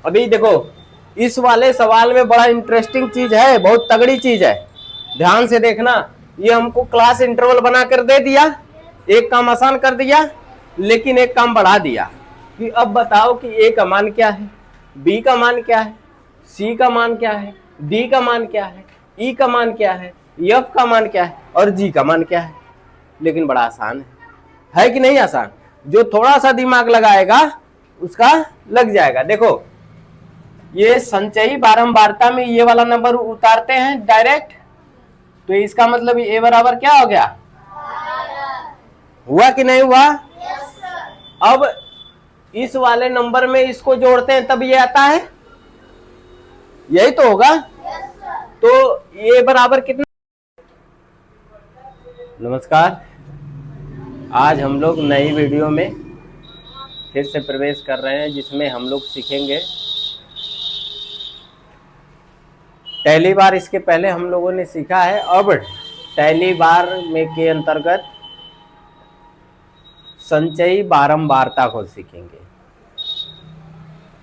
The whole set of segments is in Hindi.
अभी देखो इस वाले सवाल में बड़ा इंटरेस्टिंग चीज है, बहुत तगड़ी चीज है, ध्यान से देखना। ये हमको क्लास इंटरवल बना कर दे दिया, एक काम आसान कर दिया, लेकिन एक काम बढ़ा दिया कि अब बताओ कि ए का मान क्या है, बी का मान क्या है, सी का मान क्या है, डी का मान क्या है, ई का मान क्या है, एफ का मान क्या है और जी का मान क्या है। लेकिन बड़ा आसान है कि नहीं आसान? जो थोड़ा सा दिमाग लगाएगा उसका लग जाएगा। देखो ये संचयी बारंबारता में ये वाला नंबर उतारते हैं डायरेक्ट, तो इसका मतलब ए बराबर क्या हो गया, हुआ कि नहीं हुआ? अब इस वाले नंबर में इसको जोड़ते हैं तब ये आता है, यही तो होगा। तो ये बराबर कितना? नमस्कार, आज हम लोग नई वीडियो में फिर से प्रवेश कर रहे हैं जिसमें हम लोग सीखेंगे टैली बार। इसके पहले हम लोगों ने सीखा है, अब टैली बार में के अंतर्गत संचयी बारंबारता को सीखेंगे।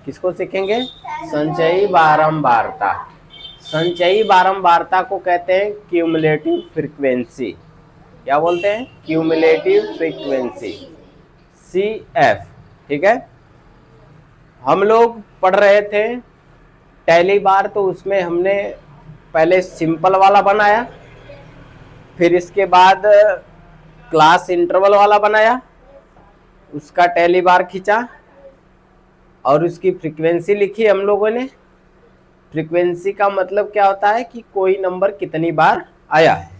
किसको सीखेंगे? संचयी बारंबारता। संचयी बारंबारता को कहते हैं क्यूमुलेटिव फ्रीक्वेंसी। क्या बोलते हैं? Cumulative frequency, CF। ठीक है, हम लोग पढ़ रहे थे टैली बार, तो उसमें हमने पहले सिंपल वाला बनाया, फिर इसके बाद क्लास इंटरवल वाला बनाया, उसका टैली बार खींचा और उसकी फ्रीक्वेंसी लिखी हम लोगों ने। फ्रीक्वेंसी का मतलब क्या होता है कि कोई नंबर कितनी बार आया है,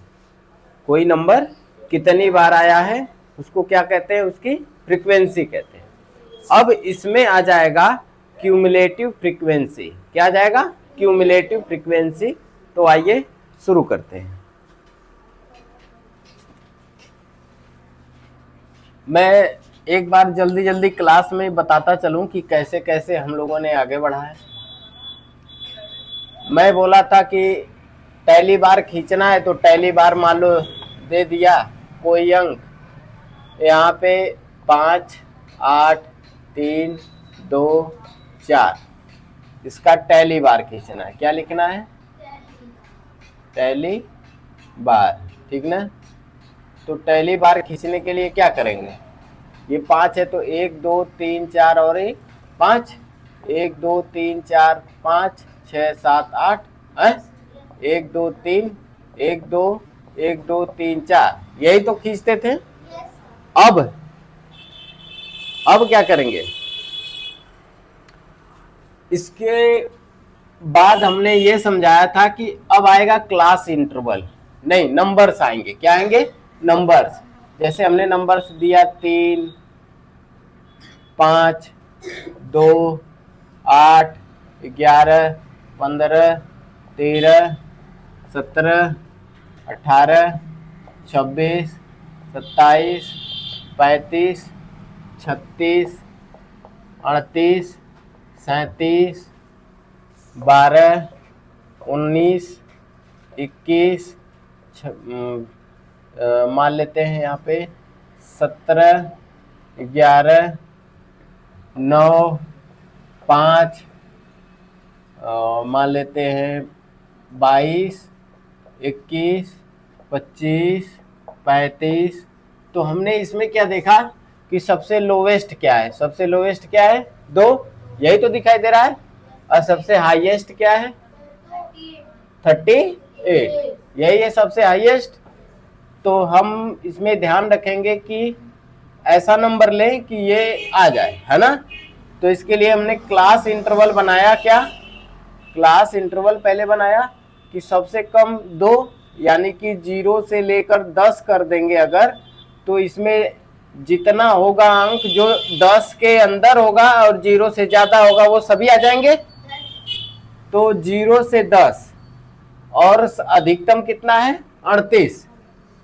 कोई नंबर कितनी बार आया है उसको क्या कहते हैं, उसकी फ्रीक्वेंसी कहते हैं। अब इसमें आ जाएगा क्यूमुलेटिव फ्रीक्वेंसी। क्या आ जाएगा? Cumulative frequency. तो आइए शुरू करते हैं। मैं एक बार जल्दी जल्दी क्लास में बताता चलूं कि कैसे कैसे हम लोगों ने आगे बढ़ा है। मैं बोला था कि टैली बार खींचना है, तो टैली बार मान लो दे दिया कोई अंक, यहाँ पे 5, 8, 3, 2, 4, इसका टैली बार खींचना है। क्या लिखना है? टैली बार। ठीक ना? तो टैली बार खींचने के लिए क्या करेंगे? ये 5 है तो 1, 2, 3, 4 और 1, 5, 1, 2, 3, 4, 5, 6, 7, 8 है, 1, 2, 3, 1, 2, 1, 2, 3, 4, यही तो खींचते थे। अब क्या करेंगे? इसके बाद हमने ये समझाया था कि अब आएगा क्लास इंटरवल, नहीं नंबर्स आएंगे। क्या आएंगे? नंबर्स। जैसे हमने नंबर्स दिया 3, 5, 2, 8, 11, 15, 13, 17, 18, 26, 27, 35, 36, 38, 37, 12, 19, 21, मान लेते हैं यहाँ पे 17, 11, 9, 5, मान लेते हैं 22, 21, 25, 35। तो हमने इसमें क्या देखा कि सबसे लोवेस्ट क्या है? सबसे लोवेस्ट क्या है? 2, यही तो दिखाई दे रहा है। और सबसे हाईएस्ट क्या है? 38, यही है सबसे हाईएस्ट। तो हम इसमें ध्यान रखेंगे कि ऐसा नंबर लें कि ये आ जाए, है ना? तो इसके लिए हमने क्लास इंटरवल बनाया। क्या क्लास इंटरवल पहले बनाया कि सबसे कम 2, यानी कि 0 से लेकर 10 कर देंगे अगर, तो इसमें जितना होगा अंक जो 10 के अंदर होगा और 0 से ज्यादा होगा वो सभी आ जाएंगे। तो 0 से 10 और अधिकतम कितना है? 38।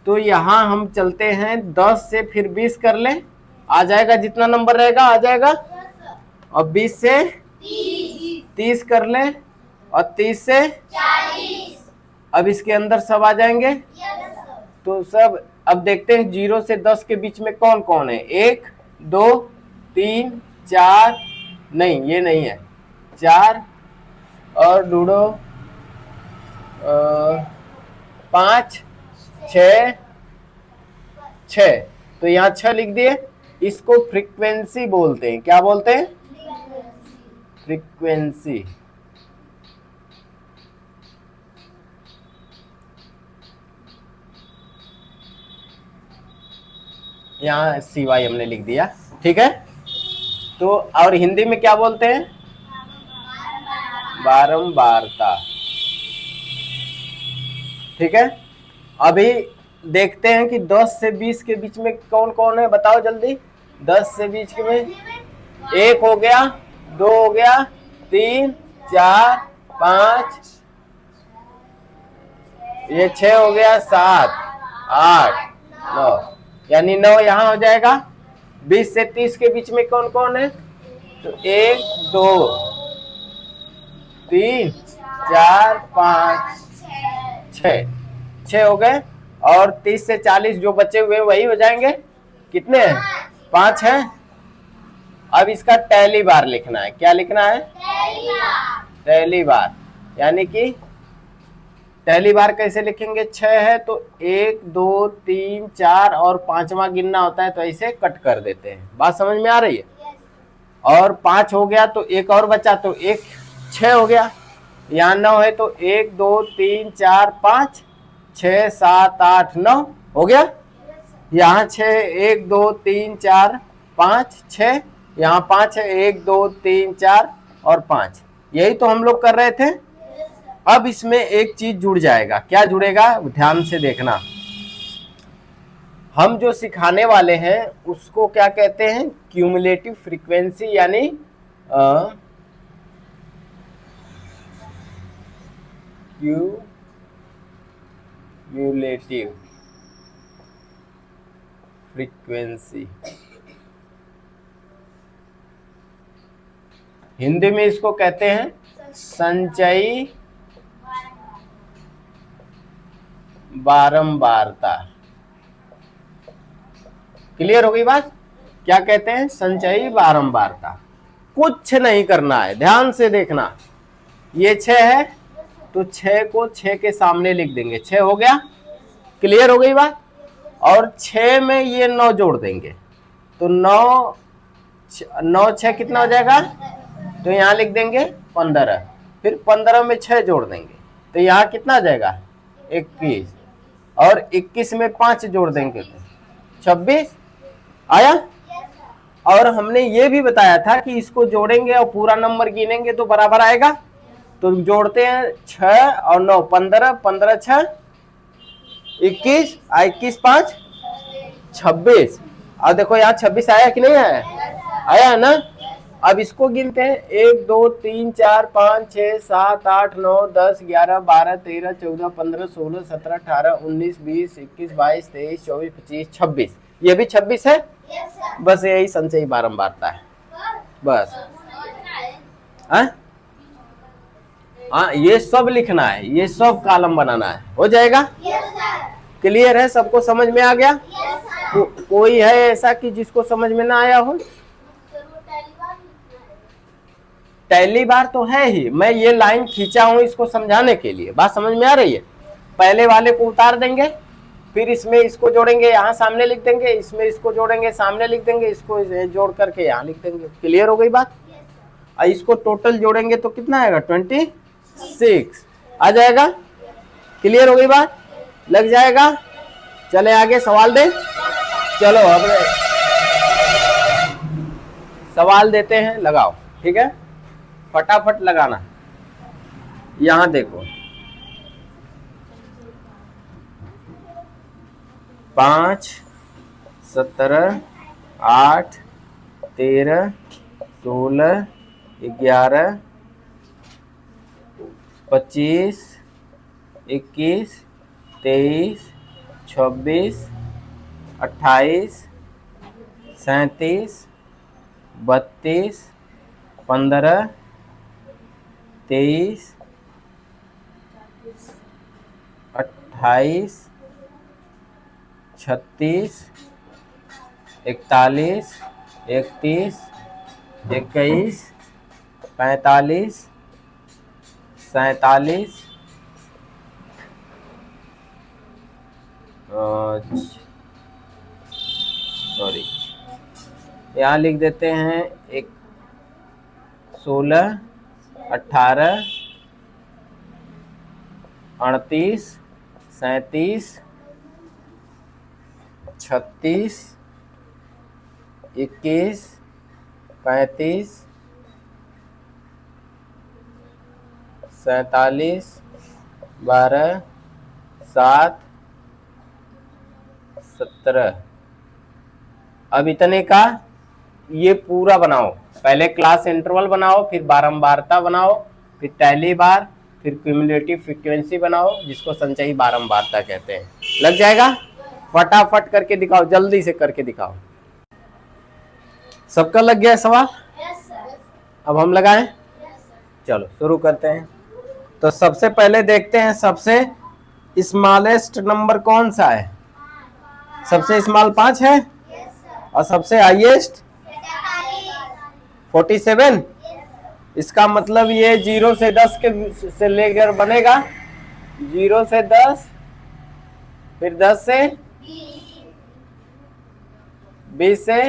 तो यहाँ हम चलते हैं 10 से फिर 20 कर लें, आ जाएगा, जितना नंबर रहेगा आ जाएगा। और 20 से 30 कर लें और 30 से 40। अब इसके अंदर सब आ जाएंगे। तो सब अब देखते हैं 0 से 10 के बीच में कौन कौन है। 1, 2, 3, 4, नहीं ये नहीं है, 4 और ढूंढो 5 6 6। तो यहाँ 6 लिख दिए। इसको फ्रीक्वेंसी बोलते हैं। क्या बोलते हैं? फ्रीक्वेंसी। यहाँ CY हमने लिख दिया, ठीक है। तो और हिंदी में क्या बोलते हैं? बारंबारता, ठीक है। अभी देखते हैं कि 10 से 20 के बीच में कौन कौन है, बताओ जल्दी। 10 से 20 के में 1 हो गया, 2 हो गया, 3 4 5, ये 6 हो गया, 7 8 9, यानी 9 यहाँ हो जाएगा। 20 से 30 के बीच में कौन कौन है? तो 1 2 3 4 5 6, 6 हो गए। और 30 से 40 जो बचे हुए वही हो जाएंगे। कितने हैं? 5 हैं। अब इसका टैली बार लिखना है। क्या लिखना है? टैली बार। यानी कि टैली बार कैसे लिखेंगे? 6 है तो 1 2 3 4 और 5वां गिनना होता है, तो ऐसे कट कर देते हैं। बात समझ में आ रही है? और 5 हो गया तो एक और बचा, तो 6 हो गया। यहाँ 9 है तो 1 2 3 4 5 6 7 8 9 हो गया। यहाँ 6 1 2 3 4 5 6, यहाँ 5 है 1 2 3 4 और 5। यही तो हम लोग कर रहे थे। अब इसमें एक चीज जुड़ जाएगा। क्या जुड़ेगा? ध्यान से देखना। हम जो सिखाने वाले हैं उसको क्या कहते हैं? क्यूमुलेटिव फ्रीक्वेंसी, यानी क्यूमुलेटिव फ्रीक्वेंसी। हिंदी में इसको कहते हैं संचयी बारंबारता। क्लियर हो गई बात? क्या कहते हैं? संचयी बारंबारता। कुछ नहीं करना है, ध्यान से देखना। ये 6 है तो 6 को 6 के सामने लिख देंगे। 6 हो गया। क्लियर हो गई बात? और 6 में ये 9 जोड़ देंगे तो 9 9 6 कितना हो जाएगा? तो यहाँ लिख देंगे 15। फिर 15 में 6 जोड़ देंगे तो यहाँ कितना आ जाएगा? 21। और 21 में 5 जोड़ देंगे तो 26 आया। और हमने ये भी बताया था कि इसको जोड़ेंगे और पूरा नंबर गिनेंगे तो बराबर आएगा। तो जोड़ते हैं 6 और 9 15, 15 6 21, 21 5 26। और देखो यहाँ 26 आया कि नहीं आया? आया है ना। अब इसको गिनते हैं 1 2 3 4 5 6 7 8 9 10 11 12 13 14 15 16 17 18 19 20 21 22 23 24 25 26। ये भी 26 है। बस यही संचयी बारंबारता है। बस हाँ, ये सब लिखना है, ये सब कॉलम बनाना है। हो जाएगा? क्लियर है? सबको समझ में आ गया? कोई है ऐसा कि जिसको समझ में ना आया हो? पहली बार तो है ही, मैं ये लाइन खींचा हूं इसको समझाने के लिए। बात समझ में आ रही है? पहले वाले को उतार देंगे, फिर इसमें इसको जोड़ेंगे, यहाँ सामने लिख देंगे, इसमें इसको जोड़ेंगे, सामने लिख देंगे, इसको जोड़ करके यहाँ लिख देंगे। क्लियर हो गई बात? और इसको टोटल जोड़ेंगे तो कितना आएगा? 26 आ जाएगा। क्लियर हो गई बात? लग जाएगा। चले आगे सवाल दें। चलो अब सवाल देते हैं, लगाओ। ठीक है, फटाफट लगाना। यहां देखो 5 17 8 13 16 11 25 21 23 26 28 37 32 15 23 28 36 41 31 21 45, 47, सॉरी यहाँ लिख देते हैं 16, 18, 38, 37, 36, 21, 35, 47, 12, 7, 17। अब इतने का ये पूरा बनाओ। पहले क्लास इंटरवल बनाओ, फिर बारंबारता बनाओ, फिर टैली बार, फिर क्यूमुलेटिव फ्रीक्वेंसी बनाओ, जिसको संचयी बारंबारता कहते हैं। लग जाएगा? फटाफट करके दिखाओ, जल्दी से करके दिखाओ। सबका लग गया सवाल? Yes sir. अब हम लगाएं? Yes sir. चलो शुरू करते हैं। तो सबसे पहले देखते हैं सबसे स्मॉलेस्ट नंबर कौन सा है। सबसे स्मॉल 5 है और सबसे हाईएस्ट 47। इसका मतलब ये 0 से 10 के से लेकर बनेगा। 0 से 10, फिर 10 से 20 से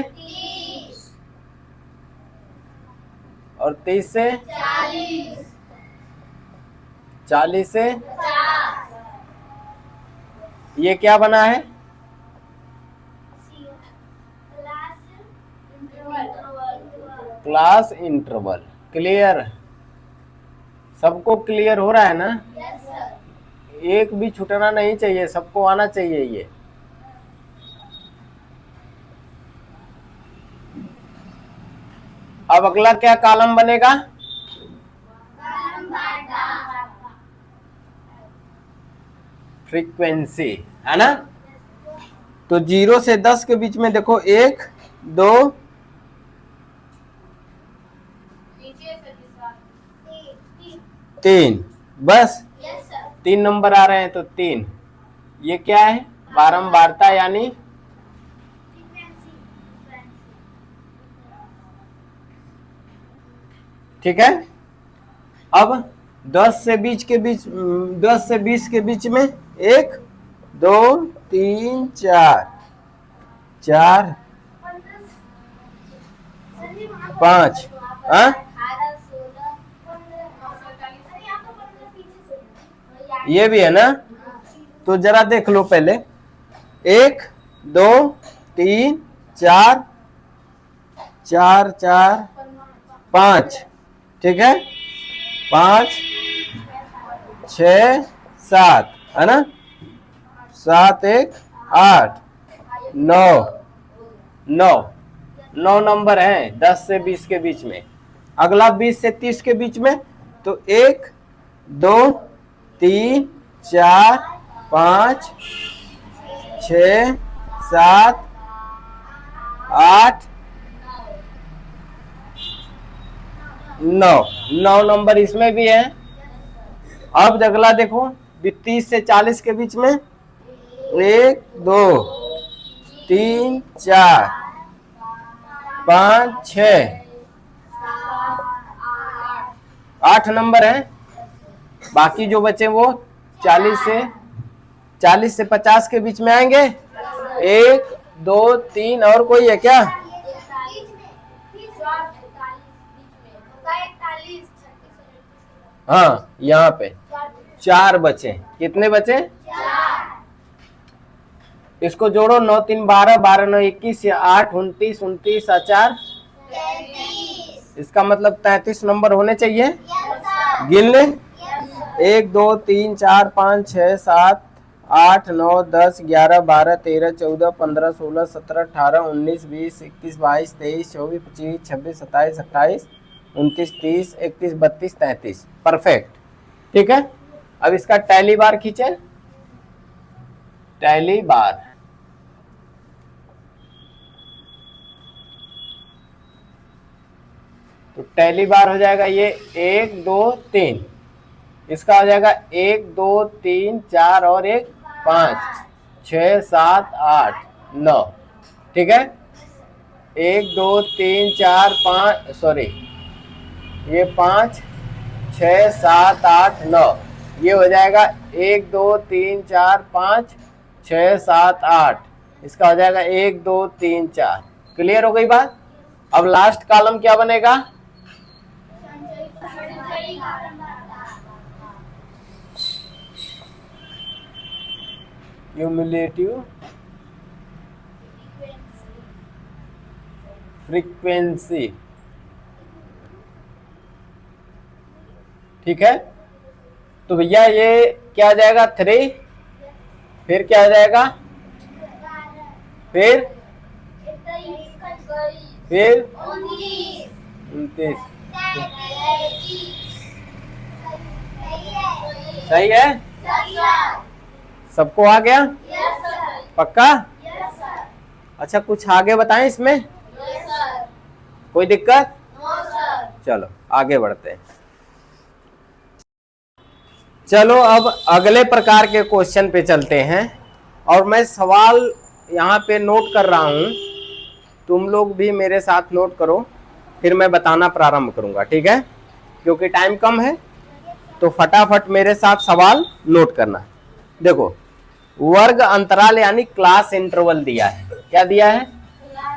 और 30 से 40 से ये क्या बना है? Class interval. क्लियर? सबको क्लियर हो रहा है ना? Yes sir. एक भी छूटना नहीं चाहिए, सबको आना चाहिए ये। अब अगला क्या कॉलम बनेगा? फ्रीक्वेंसी, है ना? तो 0 से 10 के बीच में देखो 1, 2, 3, बस 3 नंबर आ रहे हैं तो 3। ये क्या है? बारंबारता यानी ठीक है। अब 10 से 20 के बीच 10 से 20 के बीच में 1, 2, 3, 4, 5। हाँ, ये भी है ना? तो जरा देख लो पहले। 1, 2, 3, 4, 4, 4, 5। ठीक है? 5, 6, 7, है ना? 7, 1, 8, 9 नंबर हैं 10 से 20 के बीच में। अगला 20 से 30 के बीच में तो 1, 2, 3, 4, 5, 6, 7, 8, 9 नंबर इसमें भी है। अब अगला देखो 30 से 40 के बीच में 1, 2, 3, 4, 5, 6, 8 नंबर है। बाकी जो बचे वो 40 से 50 के बीच में आएंगे। 1, 2, 3 और कोई है क्या? हाँ, यहाँ पे 4 बचे। कितने बचे? 4। इसको जोड़ो। 9, 3, 12, 12, 9, 21, 8, 29, 29, 4, 33। इसका मतलब 33 नंबर होने चाहिए। गिन ले। 1, 2, 3, 4, 5, 6, 7, 8, 9, 10, 11, 12, 13, 14, 15, 16, 17, 18, 19, 20, 21, 22, 23, 24, 25, 26, 27, 28, 29, 30, 31, 32, 33। परफेक्ट। ठीक है। अब इसका टैली बार खींचे। टैली बार तो टैली बार हो जाएगा ये 1, 2, 3। इसका हो जाएगा 1, 2, 3, 4 और 1, 5, 6, 7, 8, 9। ठीक है। 1, 2, 3, 4, 5 सॉरी ये 5 6 7 8 9, ये हो जाएगा 1 2 3 4 5 6 7 8, इसका हो जाएगा 1 2 3 4। क्लियर हो गई बात। अब लास्ट कॉलम क्या बनेगा? Cumulative frequency. ठीक है, तो भैया ये क्या आ जाएगा? 3, फिर क्या आ जाएगा? फिर 29। सही है, सबको आ गया? पक्का? अच्छा, कुछ आगे बताएं इसमें? कोई दिक्कत? चलो आगे बढ़ते हैं। चलो अब अगले प्रकार के क्वेश्चन पे चलते हैं, और मैं सवाल यहाँ पे नोट कर रहा हूँ, तुम लोग भी मेरे साथ नोट करो, फिर मैं बताना प्रारंभ करूंगा। ठीक है, क्योंकि टाइम कम है, तो फटाफट मेरे साथ सवाल नोट करना। देखो, वर्ग अंतराल यानी क्लास इंटरवल दिया है। क्या दिया है?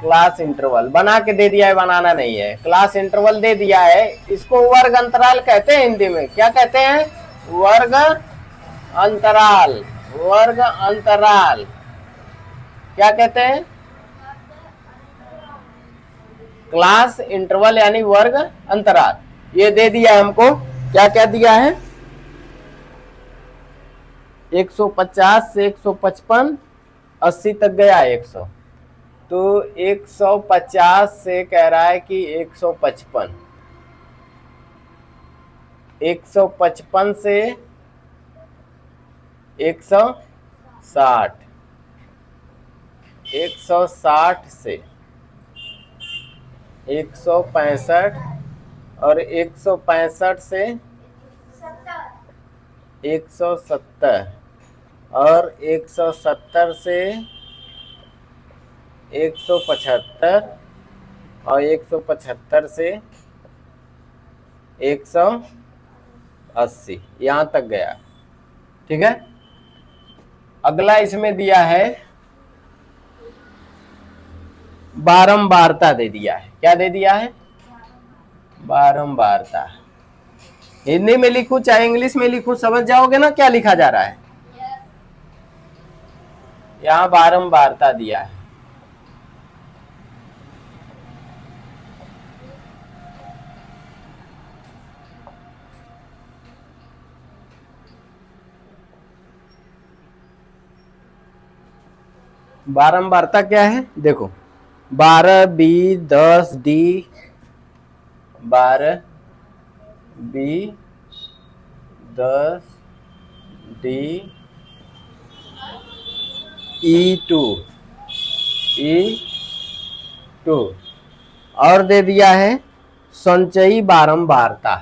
क्लास इंटरवल बना के दे दिया है, बनाना नहीं है। क्लास इंटरवल दे दिया है, इसको वर्ग अंतराल कहते हैं। हिंदी में क्या कहते हैं? वर्ग अंतराल। वर्ग अंतराल क्या कहते हैं? क्लास इंटरवल यानी वर्ग अंतराल। ये दे दिया है हमको। क्या क्या दिया है? 150 से 155, 80 तक गया 100, तो 150 से कह रहा है कि 155, 155 से 160, 160 से 165, और 165 से 170, और 170 से 175, और 175 से 180, यहां तक गया। ठीक है, अगला इसमें दिया है बारंबारता दे दिया है। क्या दे दिया है? बारंबारता। हिंदी में लिखूं चाहे इंग्लिश में लिखूं, समझ जाओगे ना क्या लिखा जा रहा है। यहाँ बारंबारता दिया है। बारंबारता क्या है? देखो, 12 B 10 D, 12 B 10 D E2, E2, और दे दिया है संचयी बारंबारता।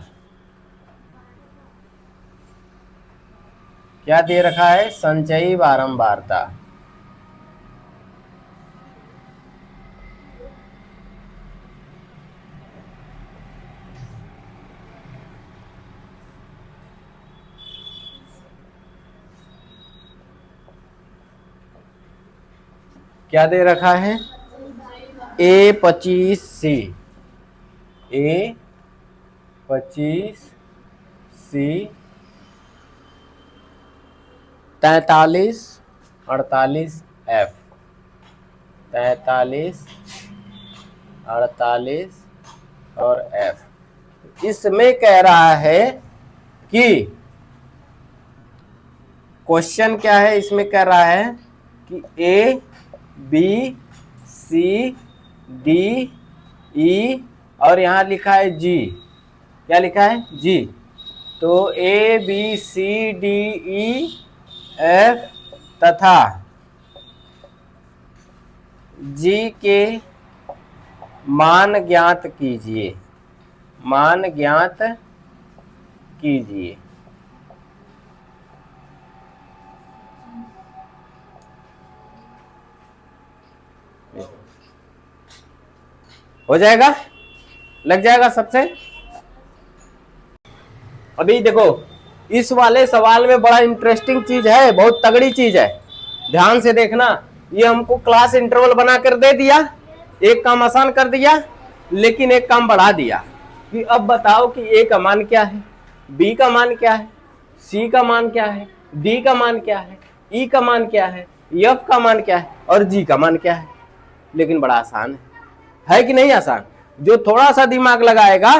क्या दे रखा है? संचयी बारंबारता। क्या दे रखा है? A25C, A25C 43 48 F, 43 48 और F। इसमें कह रहा है कि क्वेश्चन क्या है? इसमें कह रहा है कि A B C D E, और यहां लिखा है G। क्या लिखा है? G। तो A B C D E F तथा G के मान ज्ञात कीजिए। मान ज्ञात कीजिए। हो जाएगा? लग जाएगा सबसे? अभी देखो इस वाले सवाल में बड़ा इंटरेस्टिंग चीज है, बहुत तगड़ी चीज है, ध्यान से देखना। ये हमको क्लास इंटरवल बना कर दे दिया, एक काम आसान कर दिया, लेकिन एक काम बढ़ा दिया कि अब बताओ कि ए का मान क्या है, बी का मान क्या है, सी का मान क्या है, डी का मान क्या है, ई का मान क्या है, एफ का मान क्या है और जी का मान क्या है। लेकिन बड़ा आसान है कि नहीं आसान? जो थोड़ा सा दिमाग लगाएगा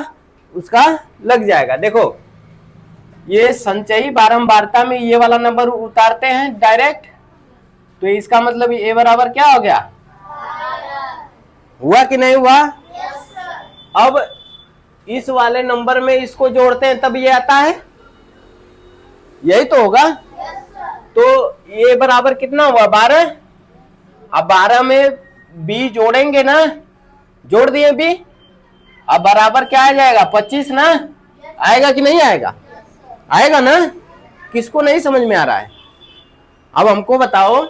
उसका लग जाएगा। देखो ये संचयी बारंबारता में ये वाला नंबर उतारते हैं डायरेक्ट, तो इसका मतलब ए बराबर क्या हो गया, हुआ कि नहीं हुआ? अब इस वाले नंबर में इसको जोड़ते हैं तब ये आता है, यही तो होगा। तो ये बराबर कितना हुआ, 12। अब 12 में बी जोड़ेंगे ना, जोड़ दिए बी, अब बराबर क्या आ जाएगा, 25 ना, आएगा कि नहीं आएगा? आएगा ना। किसको नहीं समझ में आ रहा है? अब हमको बताओ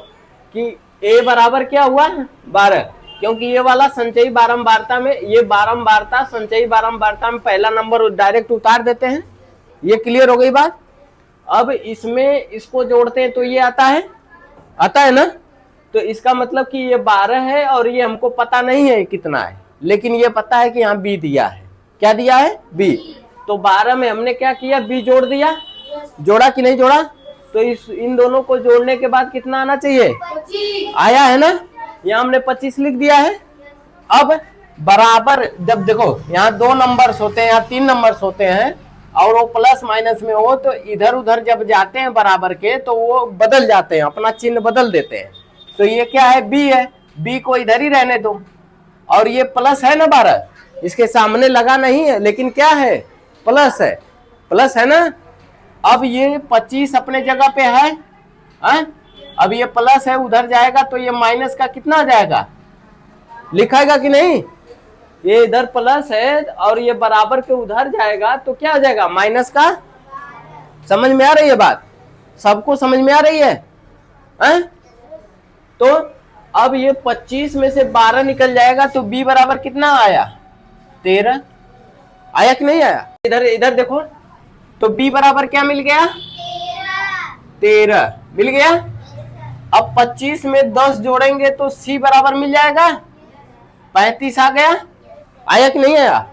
कि ए बराबर क्या हुआ, 12, क्योंकि ये वाला संचयी बारंबारता में, ये बारंबारता संचयी बारंबारता में पहला नंबर डायरेक्ट उतार देते हैं। ये क्लियर हो गई बात। अब इसमें इसको जोड़ते हैं तो ये आता है ना। तो इसका मतलब कि ये 12 है और ये हमको पता नहीं है कितना है, लेकिन ये पता है कि यहाँ बी दिया है। क्या दिया है, बी। तो 12 में हमने क्या किया, बी जोड़ दिया, जोड़ा कि नहीं जोड़ा? तो इन दोनों को जोड़ने के बाद कितना आना चाहिए, 25 आया है ना। यहाँ हमने 25 लिख दिया है। अब बराबर, जब देखो यहाँ 2 नंबर्स होते हैं, यहाँ 3 नंबर्स होते हैं और वो प्लस माइनस में हो, तो इधर उधर जब जाते हैं बराबर के तो वो बदल जाते हैं, अपना चिन्ह बदल देते हैं। तो ये क्या है, बी है, बी को इधर ही रहने दो। और ये प्लस है ना, 12 इसके सामने लगा नहीं है, लेकिन क्या है, प्लस है, प्लस है ना। अब ये 25 अपने जगह पे है, अब ये प्लस है, उधर जाएगा तो ये माइनस का कितना आ जाएगा, लिखाएगा कि नहीं? ये इधर प्लस है और ये बराबर के उधर जाएगा तो क्या आ जाएगा, माइनस का। समझ में आ रही है बात? सबको समझ में आ रही है? तो अब ये 25 में से 12 निकल जाएगा तो बी बराबर कितना आया, 13 आया कि नहीं आया? इधर देखो तो बी बराबर क्या मिल गया, 13 मिल गया। अब 25 में 10 जोड़ेंगे तो सी बराबर मिल जाएगा, 35 आ गया, आया कि नहीं आया?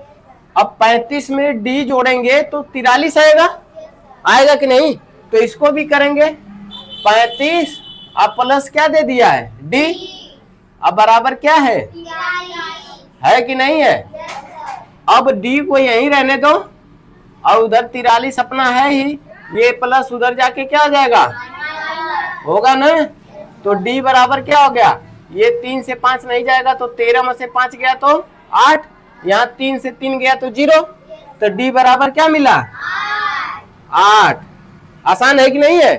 अब 35 में डी जोड़ेंगे तो 43 आएगा कि नहीं? तो इसको भी करेंगे, 35 अब प्लस क्या दे दिया है, डी, अब बराबर क्या है कि नहीं है? अब डी को यहीं रहने दो और उधर 43 अपना है ही, ये प्लस उधर जाके क्या हो जाएगा, होगा ना। तो डी बराबर क्या हो गया, ये 3 से 5 नहीं जाएगा तो 13 में से 5 गया तो 8, यहाँ 3 से 3 गया तो 0, तो डी बराबर क्या मिला, 8। आसान है कि नहीं है?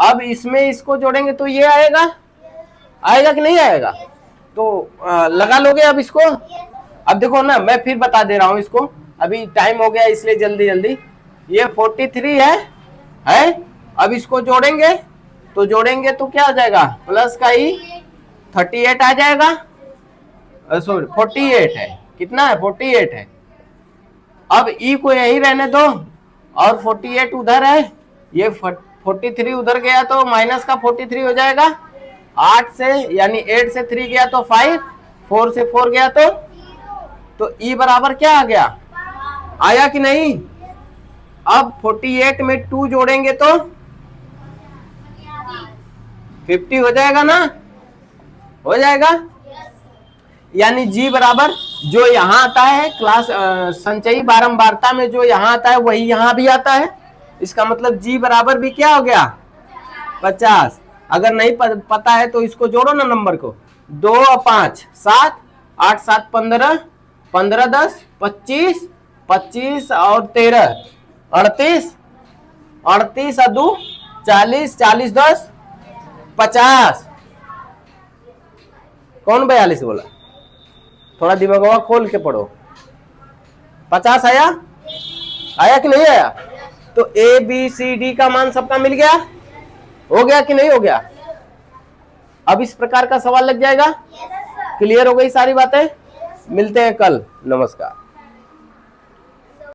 अब इसमें इसको जोड़ेंगे तो ये आएगा कि नहीं आएगा? तो लगा लोगे अब इसको। अब देखो ना, मैं फिर बता दे रहा हूं इसको, अभी टाइम हो गया इसलिए जल्दी। ये 43 है। अब इसको जोड़ेंगे तो क्या हो जाएगा, प्लस का ही 38 आ जाएगा, सॉरी 48 है, कितना है, 48 है। अब ई को यही रहने दो और 48 उधर है, ये 43 उधर गया तो माइनस का 43 हो जाएगा। 8 से यानी 8 से 3 गया तो 5, 4 से 4 गया तो ई बराबर क्या आ गया, आया कि नहीं? अब 48 में 2 जोड़ेंगे तो 50 हो जाएगा ना, हो जाएगा। यानी जी बराबर जो यहाँ आता है क्लास संचयी बारंबारता में जो यहाँ आता है वही यहाँ भी आता है। इसका मतलब जी बराबर भी क्या हो गया, 50। अगर नहीं पता है तो इसको जोड़ो ना नंबर को, 2 और 5 7, 8 7 15, 15 10 25, 25 और 13 38, 38 और 2 40, 40 10 50। कौन 42 बोला? थोड़ा दिमाग खोल के पढ़ो। 50 आया कि नहीं आया? तो ए बी सी डी का मान सबका मिल गया, हो गया कि नहीं हो गया? अब इस प्रकार का सवाल लग जाएगा। क्लियर हो गई सारी बातें? मिलते हैं कल, नमस्कार।